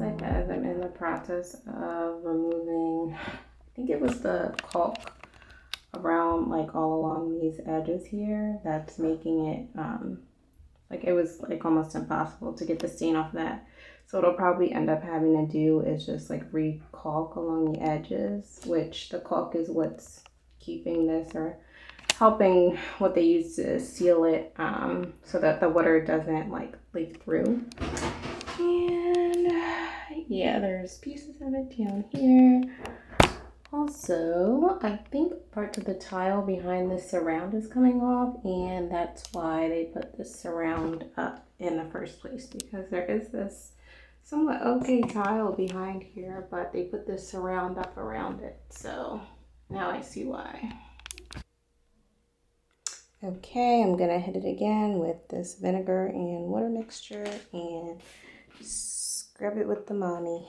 like as I'm in the process of removing, I think it was the caulk around like all along these edges here that's making it like it was like almost impossible to get the stain off that. So what I'll probably end up having to do is just like re-caulk along the edges, which the caulk is what's keeping this or helping what they use to seal it so that the water doesn't like leak through. And yeah, there's pieces of it down here. Also, I think parts of the tile behind the surround is coming off, and that's why they put the surround up in the first place, because there is this somewhat okay tile behind here, but they put this surround up around it. So now I see why. Okay, I'm gonna hit it again with this vinegar and water mixture and scrub it with the mommy.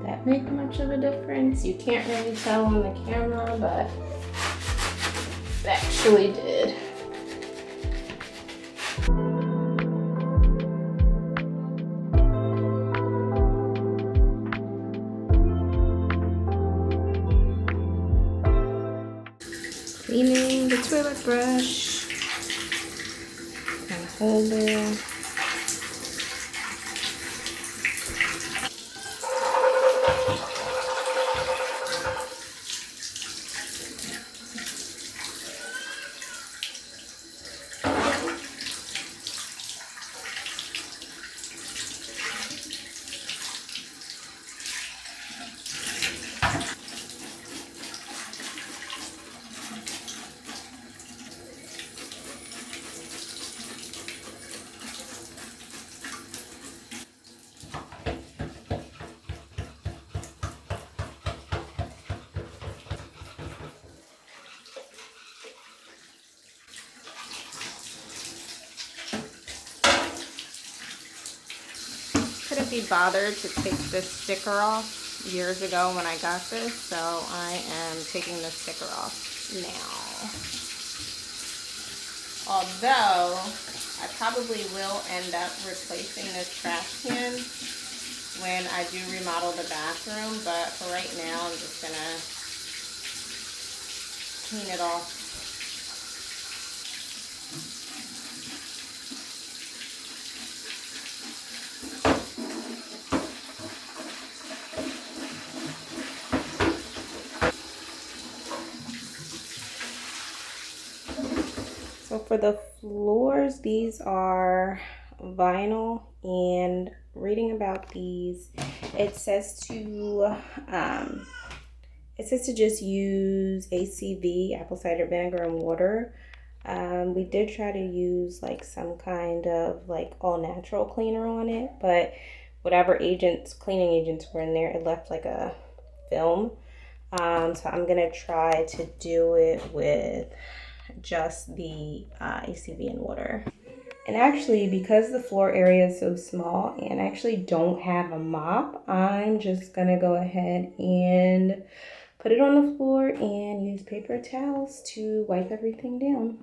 That make much of a difference? You can't really tell on the camera, but it actually did. Cleaning the toilet brush and holder. Couldn't be bothered to take this sticker off years ago when I got this, so I am taking the sticker off now. Although I probably will end up replacing this trash can when I do remodel the bathroom, but for right now I'm just gonna clean it off. So for the floors, these are vinyl, and reading about these, it says to just use ACV, apple cider vinegar, and water. We did try to use like some kind of like all natural cleaner on it, but whatever cleaning agents were in there, it left like a film. So I'm gonna try to do it with just the ACV and water. And actually, because the floor area is so small and I actually don't have a mop, I'm just gonna go ahead and put it on the floor and use paper towels to wipe everything down.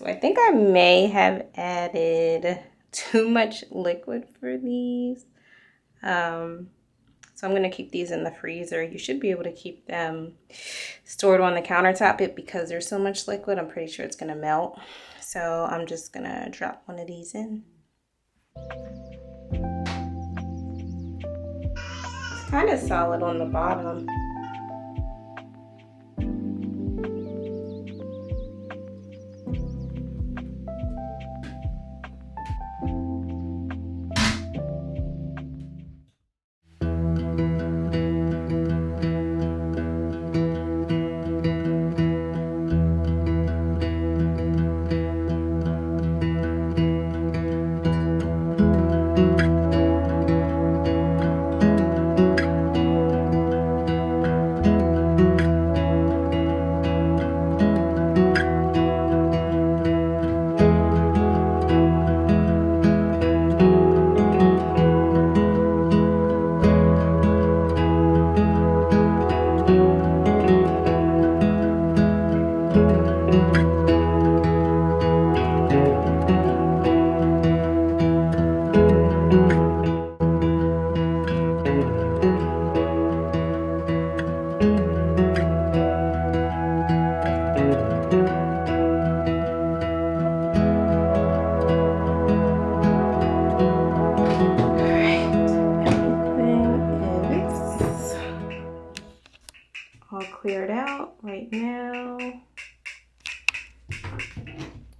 I think I may have added too much liquid for these. So I'm gonna keep these in the freezer. You should be able to keep them stored on the countertop, but because there's so much liquid, I'm pretty sure it's gonna melt. So I'm just gonna drop one of these in. It's kind of solid on the bottom. All cleared out right now.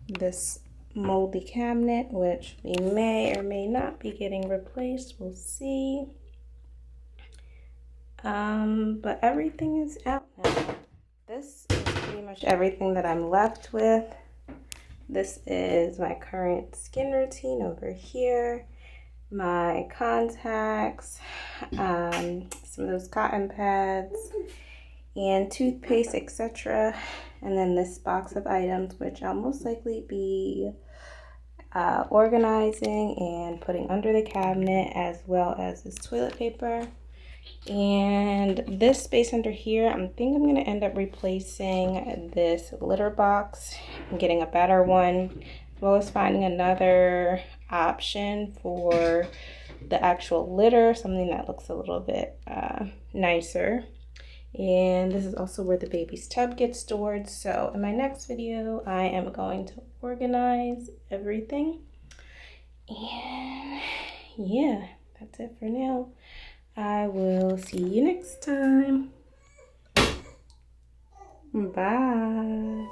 This moldy cabinet, which we may or may not be getting replaced, we'll see. But everything is out now. This is pretty much everything that I'm left with. This is my current skin routine over here. My contacts, some of those cotton pads, and toothpaste, etc. And then this box of items, which I'll most likely be organizing and putting under the cabinet, as well as this toilet paper. And this space under here, I think I'm going to end up replacing this litter box and getting a better one, as well as finding another option for the actual litter, something that looks a little bit nicer. And this is also where the baby's tub gets stored. So in my next video, I am going to organize everything. And yeah, that's it for now. I will see you next time. Bye.